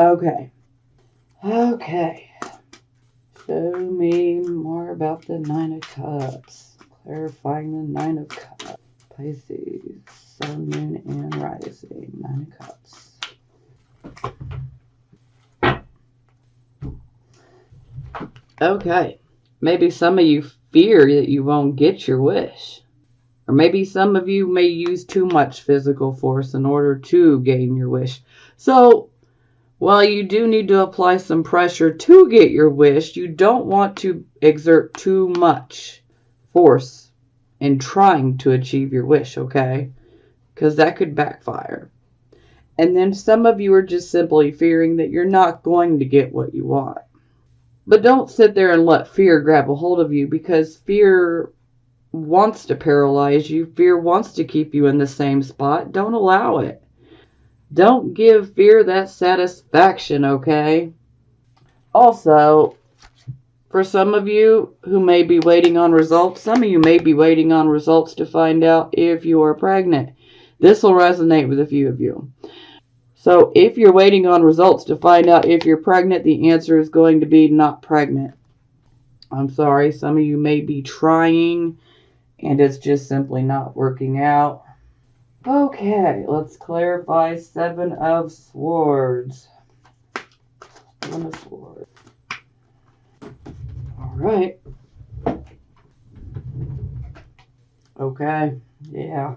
Okay. Okay. Show me more about the Nine of Cups. Clarifying the Nine of Cups. Pisces, Sun, Moon, and Rising. Nine of Cups. Okay. Maybe some of you fear that you won't get your wish. Or maybe some of you may use too much physical force in order to gain your wish. So, while you do need to apply some pressure to get your wish, you don't want to exert too much force in trying to achieve your wish, okay? Because that could backfire. And then some of you are just simply fearing that you're not going to get what you want. But don't sit there and let fear grab a hold of you, because fear wants to paralyze you. Fear wants to keep you in the same spot. Don't allow it. Don't give fear that satisfaction, okay? Also, for some of you who may be waiting on results, some of you may be waiting on results to find out if you are pregnant. This will resonate with a few of you. So if you're waiting on results to find out if you're pregnant, the answer is going to be not pregnant. I'm sorry, some of you may be trying and it's just simply not working out. Okay, let's clarify Seven of Swords. Seven of Swords. All right. Okay, yeah.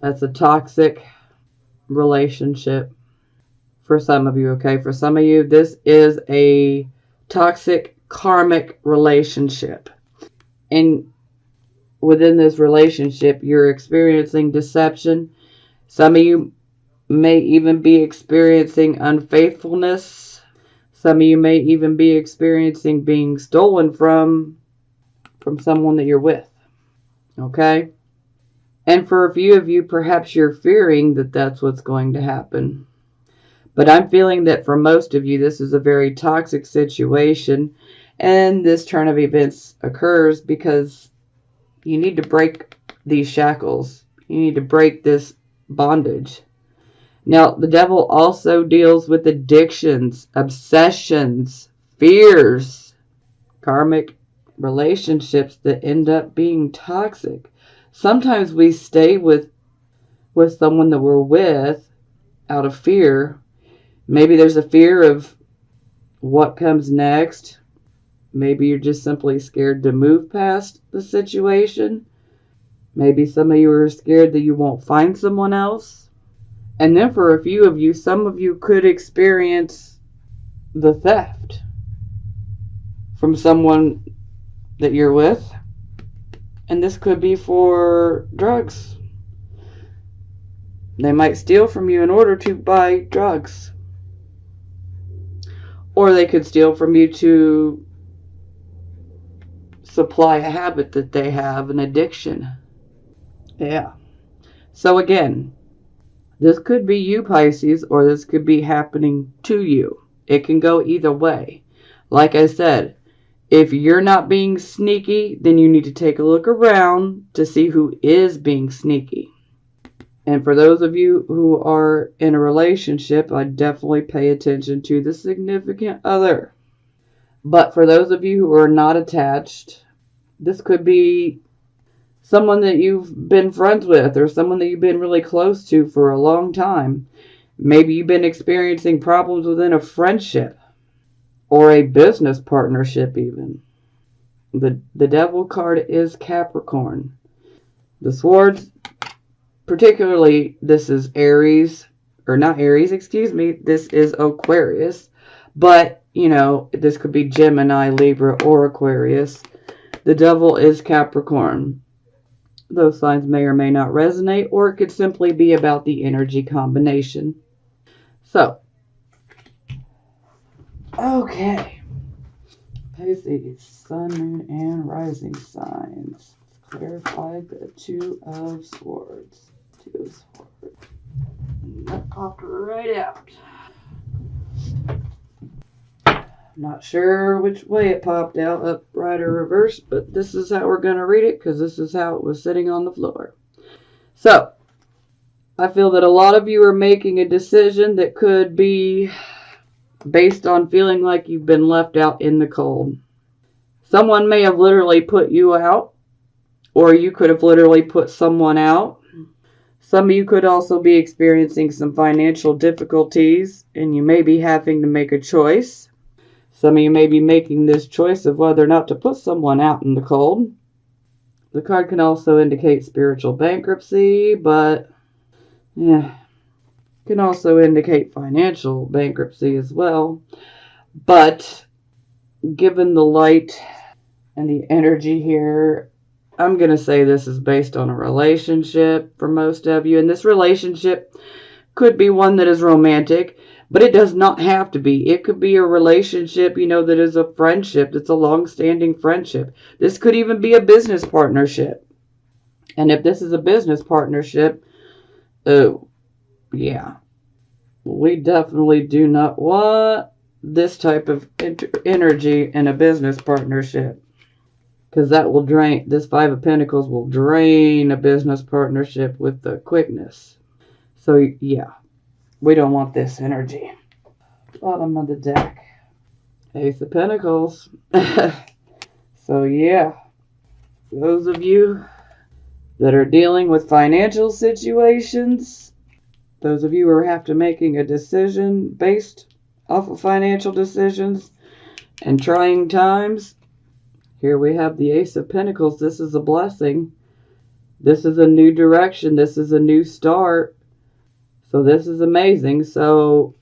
That's a toxic relationship for some of you, okay? For some of you, this is a toxic karmic relationship. And within this relationship, you're experiencing deception. Some of you may even be experiencing unfaithfulness. Some of you may even be experiencing being stolen from someone that you're with. Okay? And for a few of you, perhaps you're fearing that that's what's going to happen. But I'm feeling that for most of you, this is a very toxic situation. And this turn of events occurs because you need to break these shackles. You need to break this bondage. Now, the devil also deals with addictions, obsessions, fears, karmic relationships that end up being toxic. Sometimes we stay with someone that we're with out of fear. Maybe there's a fear of what comes next. Maybe you're just simply scared to move past the situation. Maybe some of you are scared that you won't find someone else. And then for a few of you, some of you could experience the theft from someone that you're with. And this could be for drugs. They might steal from you in order to buy drugs. Or they could steal from you to supply a habit that they have, an addiction. Yeah. So again, this could be you, Pisces, or this could be happening to you. It can go either way. Like I said, if you're not being sneaky, then you need to take a look around to see who is being sneaky. And for those of you who are in a relationship, I definitely pay attention to the significant other. But for those of you who are not attached, this could be someone that you've been friends with or someone that you've been really close to for a long time. Maybe you've been experiencing problems within a friendship or a business partnership even. The devil card is Capricorn. The swords, particularly this is Aries, or not Aries, excuse me, this is Aquarius. But, you know, this could be Gemini, Libra, or Aquarius. The devil is Capricorn. Those signs may or may not resonate, or it could simply be about the energy combination. So, okay. Pisces, Sun, Moon, and Rising signs. Let's clarify the Two of Swords. Two of Swords. That popped right out. Not sure which way it popped out, upright or reverse, but this is how we're going to read it because this is how it was sitting on the floor. So, I feel that a lot of you are making a decision that could be based on feeling like you've been left out in the cold. Someone may have literally put you out, or you could have literally put someone out. Some of you could also be experiencing some financial difficulties, and you may be having to make a choice. Some of you may be making this choice of whether or not to put someone out in the cold. The card can also indicate spiritual bankruptcy, but can also indicate financial bankruptcy as well. But given the light and the energy here, I'm going to say this is based on a relationship for most of you. And this relationship could be one that is romantic, but it does not have to be. It could be a relationship, that is a friendship. That's a long-standing friendship. This could even be a business partnership. And if this is a business partnership, oh, yeah. We definitely do not want this type of energy in a business partnership. Because that will drain, this Five of Pentacles will drain a business partnership with the quickness. So, yeah, we don't want this energy. Bottom of the deck. Ace of Pentacles. So, yeah, those of you that are dealing with financial situations, those of you who are have to making a decision based off of financial decisions and trying times, here we have the Ace of Pentacles. This is a blessing. This is a new direction. This is a new start. So this is amazing. So,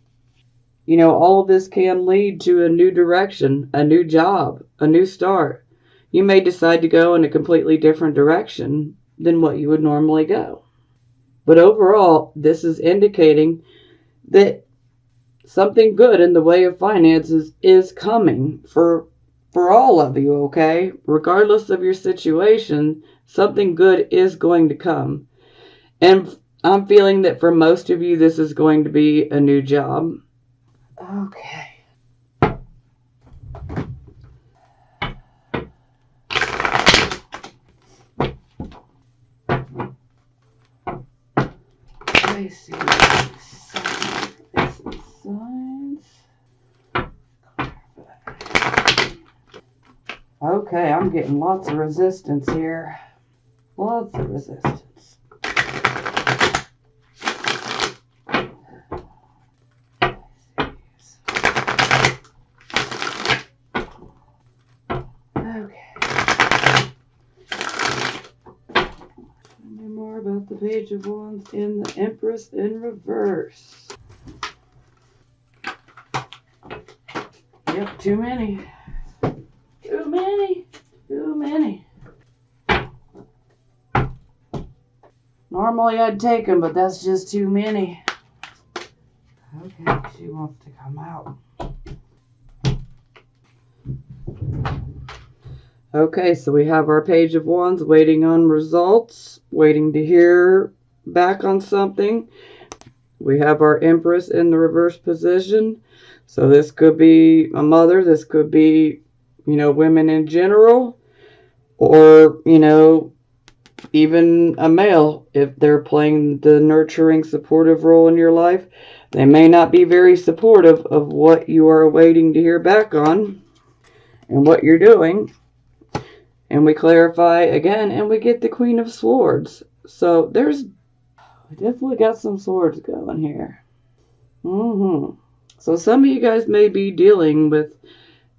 all of this can lead to a new direction, a new job, a new start. You may decide to go in a completely different direction than what you would normally go. But overall, this is indicating that something good in the way of finances is coming for all of you, okay? Regardless of your situation, something good is going to come. And I'm feeling that for most of you, this is going to be a new job. Okay. I see signs. Okay, I'm getting lots of resistance here. Lots of resistance. Okay. Tell me more about the Page of Wands and the Empress in reverse. Yep, too many. Too many. Too many. Normally I'd take them, but that's just too many. Okay, she wants to come out. Okay, so we have our Page of Wands waiting on results, waiting to hear back on something. We have our Empress in the reverse position. So this could be a mother, this could be, women in general, or, even a male. If they're playing the nurturing, supportive role in your life, they may not be very supportive of what you are waiting to hear back on and what you're doing. And we clarify again, and we get the Queen of Swords. So we definitely got some swords going here. So some of you guys may be dealing with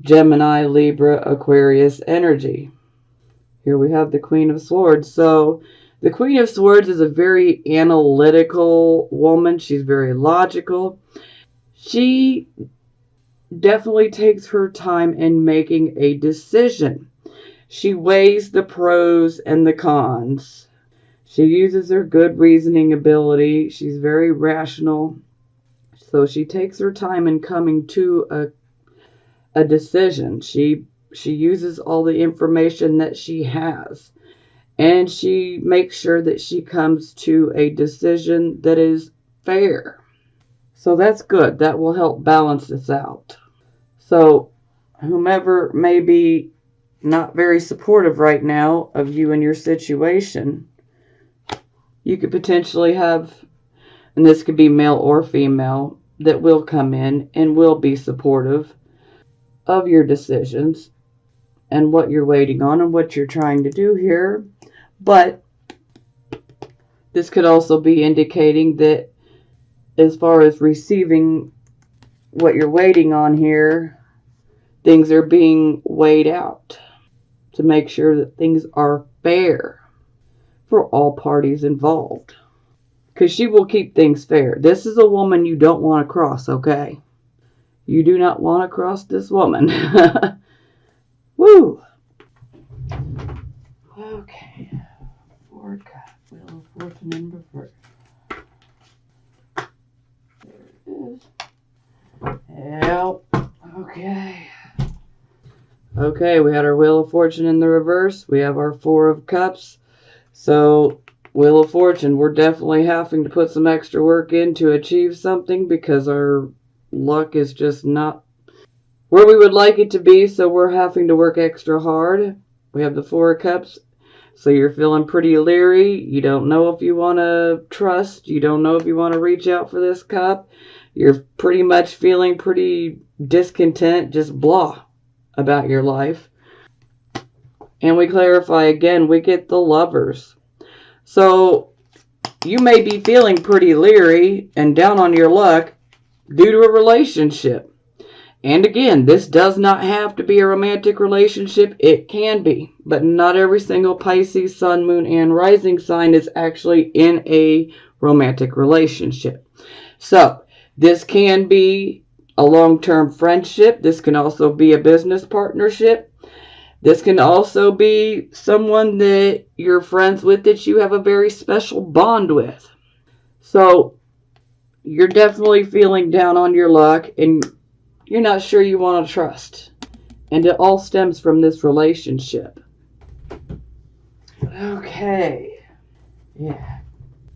Gemini, Libra, Aquarius energy. Here we have the Queen of Swords. So the Queen of Swords is a very analytical woman. She's very logical. She definitely takes her time in making a decision. She weighs the pros and the cons. She uses her good reasoning ability. She's very rational. So she takes her time in coming to a decision. She uses all the information that she has. And she makes sure that she comes to a decision that is fair. So that's good. That will help balance this out. So whomever may be not very supportive right now of you and your situation, you could potentially have and this could be male or female, that will come in and will be supportive of your decisions and what you're waiting on and what you're trying to do here. But this could also be indicating that as far as receiving what you're waiting on here, things are being weighed out to make sure that things are fair for all parties involved. Because she will keep things fair. This is a woman you don't want to cross, okay? You do not want to cross this woman. Woo! Okay. Four Cup, Wheel of Fortune in reverse. There it is. Yep. Okay. Okay, we had our Wheel of Fortune in the reverse. We have our Four of Cups. So, Wheel of Fortune, we're definitely having to put some extra work in to achieve something because our luck is just not where we would like it to be, so we're having to work extra hard. We have the Four of Cups, so you're feeling pretty leery. You don't know if you want to trust. You don't know if you want to reach out for this cup. You're pretty much feeling pretty discontent, just blah about your life. And we clarify again, we get the Lovers. So, you may be feeling pretty leery and down on your luck due to a relationship. And again, this does not have to be a romantic relationship. It can be. But not every single Pisces, Sun, Moon, and Rising sign is actually in a romantic relationship. So, this can be a long-term friendship. This can also be a business partnership. This can also be someone that you're friends with that you have a very special bond with. So, you're definitely feeling down on your luck and you're not sure you want to trust. And it all stems from this relationship. Okay. Yeah.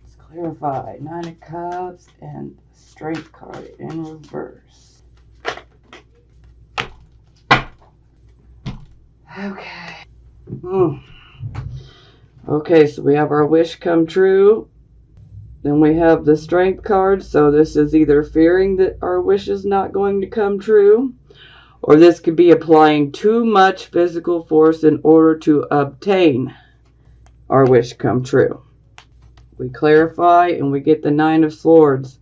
Let's clarify. Nine of Cups and Strength card in reverse. Okay. Okay, so we have our wish come true. Then we have the Strength card. So this is either fearing that our wish is not going to come true, or this could be applying too much physical force in order to obtain our wish come true. We clarify and we get the Nine of Swords.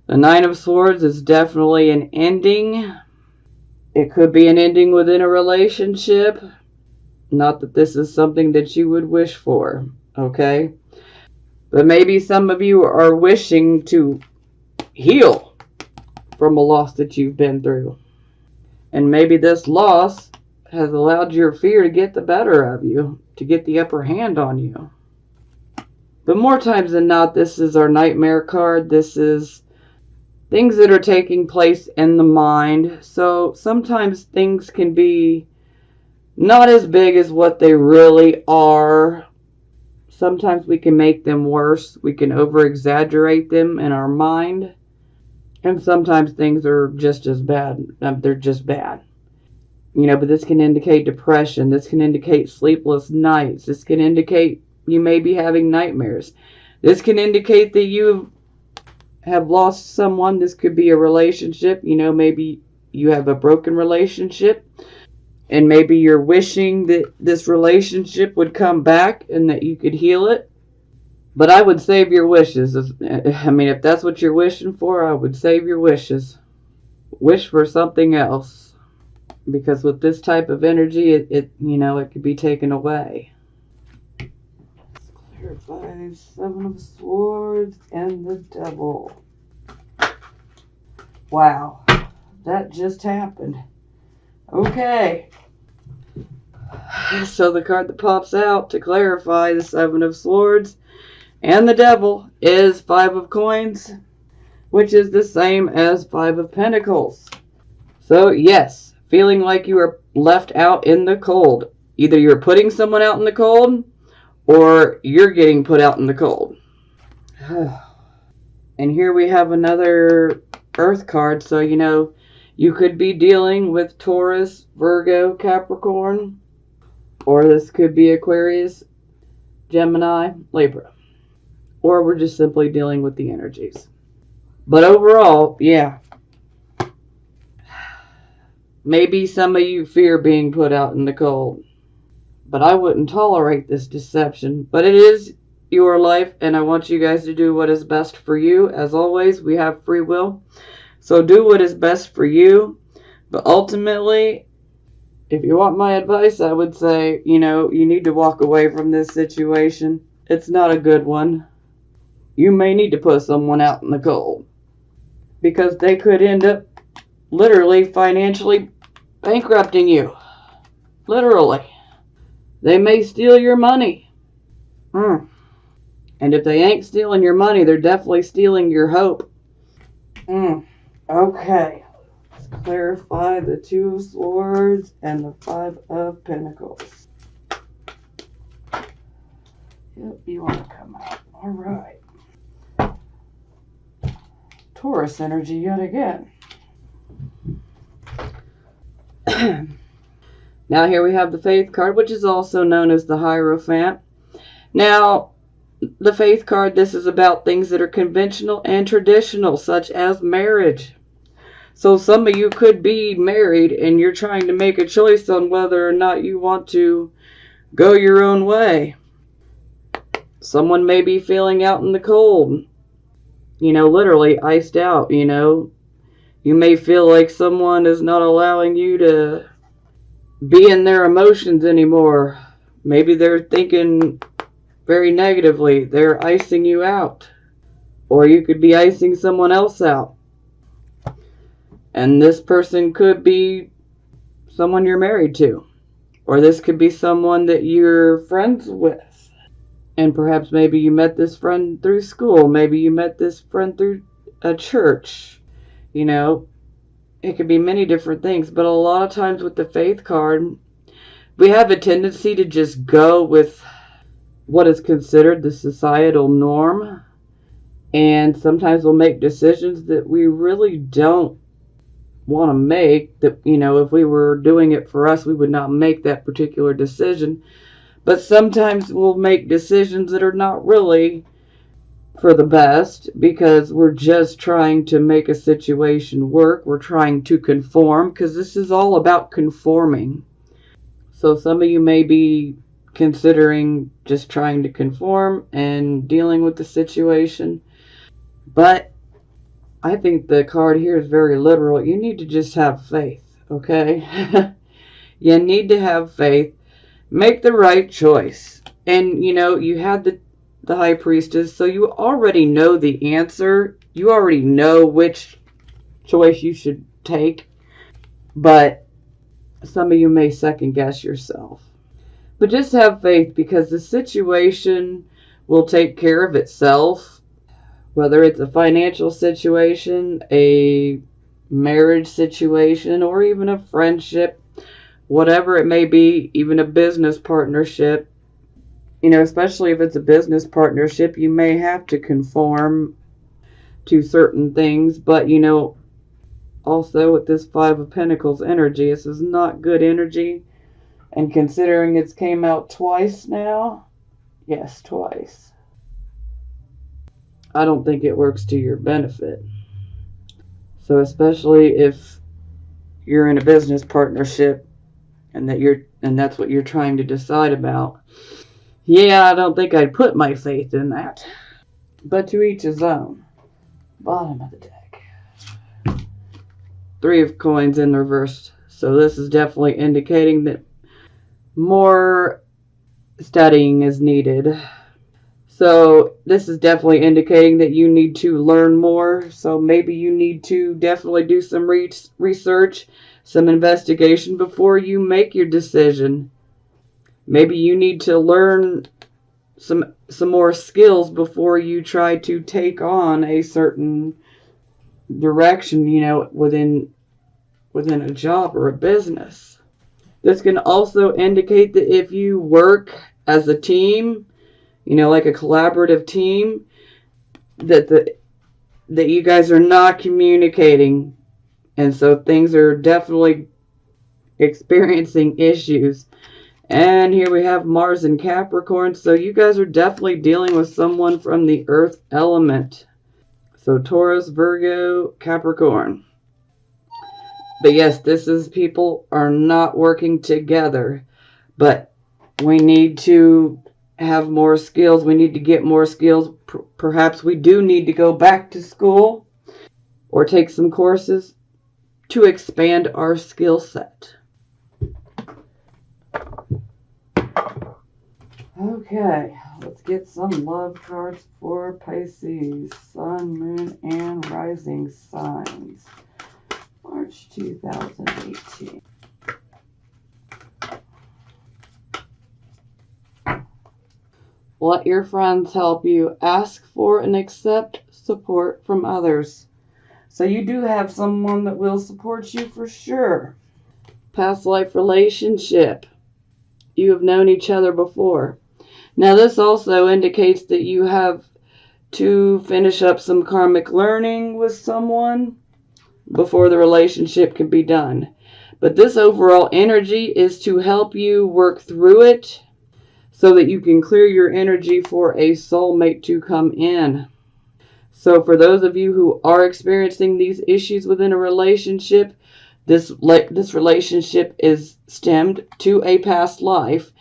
The Nine of Swords is definitely an ending. It could be an ending within a relationship. Not that this is something that you would wish for, okay? But maybe some of you are wishing to heal from a loss that you've been through. And maybe this loss has allowed your fear to get the better of you, to get the upper hand on you. But more times than not, this is our Nightmare card. This is things that are taking place in the mind. So sometimes things can be not as big as what they really are. Sometimes we can make them worse. We can over-exaggerate them in our mind. And sometimes things are just as bad. They're just bad. You know, but this can indicate depression. This can indicate sleepless nights. This can indicate you may be having nightmares. This can indicate that you have lost someone. This could be a relationship. You know, maybe you have a broken relationship. And maybe you're wishing that this relationship would come back and that you could heal it. But I would save your wishes. I mean, if that's what you're wishing for, I would save your wishes. Wish for something else. Because with this type of energy, it could be taken away. Let's clarify. Seven of Swords and the Devil. Wow. That just happened. Okay. So the card that pops out to clarify the Seven of Swords and the Devil is Five of Coins, which is the same as Five of Pentacles. So yes, feeling like you are left out in the cold. Either you're putting someone out in the cold or you're getting put out in the cold. And here we have another Earth card. So, you could be dealing with Taurus, Virgo, Capricorn, or this could be Aquarius, Gemini, Libra. Or we're just simply dealing with the energies. But overall, yeah. Maybe some of you fear being put out in the cold. But I wouldn't tolerate this deception. But it is your life, and I want you guys to do what is best for you. As always, we have free will. So do what is best for you. But ultimately, if you want my advice, I would say, you need to walk away from this situation. It's not a good one. You may need to put someone out in the cold, because they could end up literally financially bankrupting you. Literally. They may steal your money. And if they ain't stealing your money, they're definitely stealing your hope. Okay. Let's clarify the Two of Swords and the Five of Pentacles. Yep, you want to come out. Alright. Taurus energy yet again. Now here we have the Faith card, which is also known as the Hierophant. Now, the Faith card, this is about things that are conventional and traditional, such as marriage. So some of you could be married and you're trying to make a choice on whether or not you want to go your own way. Someone may be feeling out in the cold. Literally iced out, You may feel like someone is not allowing you to be in their emotions anymore. Maybe they're thinking very negatively. They're icing you out. Or you could be icing someone else out. And this person could be someone you're married to. Or this could be someone that you're friends with. And perhaps maybe you met this friend through school. Maybe you met this friend through a church. It could be many different things. But a lot of times with the Faith card, we have a tendency to just go with what is considered the societal norm. And sometimes we'll make decisions that we really don't want to make. That, if we were doing it for us, we would not make that particular decision. But sometimes we'll make decisions that are not really for the best, because we're just trying to make a situation work. We're trying to conform, because this is all about conforming. So some of you may be considering just trying to conform and dealing with the situation. But I think the card here is very literal. You need to just have faith, okay? You need to have faith. Make the right choice. And, you had the High Priestess, so you already know the answer. You already know which choice you should take. But some of you may second guess yourself. But just have faith, because the situation will take care of itself. Whether it's a financial situation, a marriage situation, or even a friendship, whatever it may be, even a business partnership. Especially if it's a business partnership, you may have to conform to certain things. But, also with this Five of Pentacles energy, this is not good energy. And considering it's came out twice now, yes, twice, I don't think it works to your benefit. So especially if you're in a business partnership and that's what you're trying to decide about. Yeah, I don't think I'd put my faith in that. But to each his own. Bottom of the deck. Three of Coins in reverse. So this is definitely indicating that more studying is needed. So this is definitely indicating that you need to learn more. So maybe you need to definitely do some research, some investigation before you make your decision. Maybe you need to learn some more skills before you try to take on a certain direction, within a job or a business. This can also indicate that if you work as a team, like a collaborative team, that you guys are not communicating, and so things are definitely experiencing issues. And here we have Mars and Capricorn, so you guys are definitely dealing with someone from the earth element. So Taurus, Virgo, Capricorn. But yes, this is people are not working together. But we need to have more skills. We need to get more skills. Perhaps we do need to go back to school or take some courses to expand our skill set. Okay, let's get some love cards for Pisces, Sun, Moon, and Rising signs. March 2018. Let your friends help you. Ask for and accept support from others. So you do have someone that will support you for sure. Past life relationship. You have known each other before. Now this also indicates that you have to finish up some karmic learning with someone before the relationship can be done. But this overall energy is to help you work through it so that you can clear your energy for a soulmate to come in. So for those of you who are experiencing these issues within a relationship, this relationship is stemmed to a past life,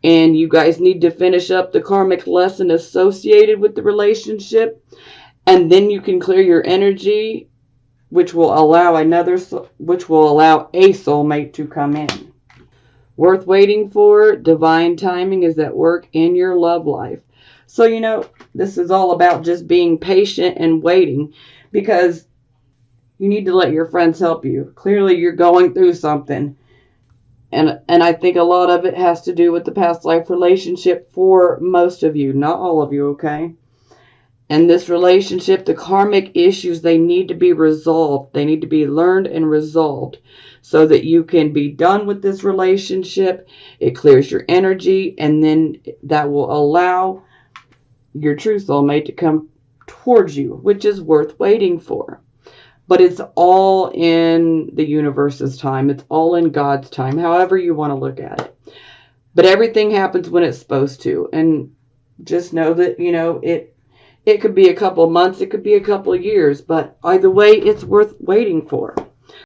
and you guys need to finish up the karmic lesson associated with the relationship, and then you can clear your energy, which will allow a soulmate to come in. Worth waiting for. Divine timing is at work in your love life. So, this is all about just being patient and waiting, because you need to let your friends help you. Clearly, you're going through something. And I think a lot of it has to do with the past life relationship for most of you. Not all of you, okay? And this relationship, the karmic issues, they need to be resolved. They need to be learned and resolved so that you can be done with this relationship. It clears your energy, and then that will allow your true soulmate to come towards you, which is worth waiting for. But it's all in the universe's time. It's all in God's time, however you want to look at it. But everything happens when it's supposed to. And just know that, it could be a couple months, it could be a couple of years, but either way, it's worth waiting for.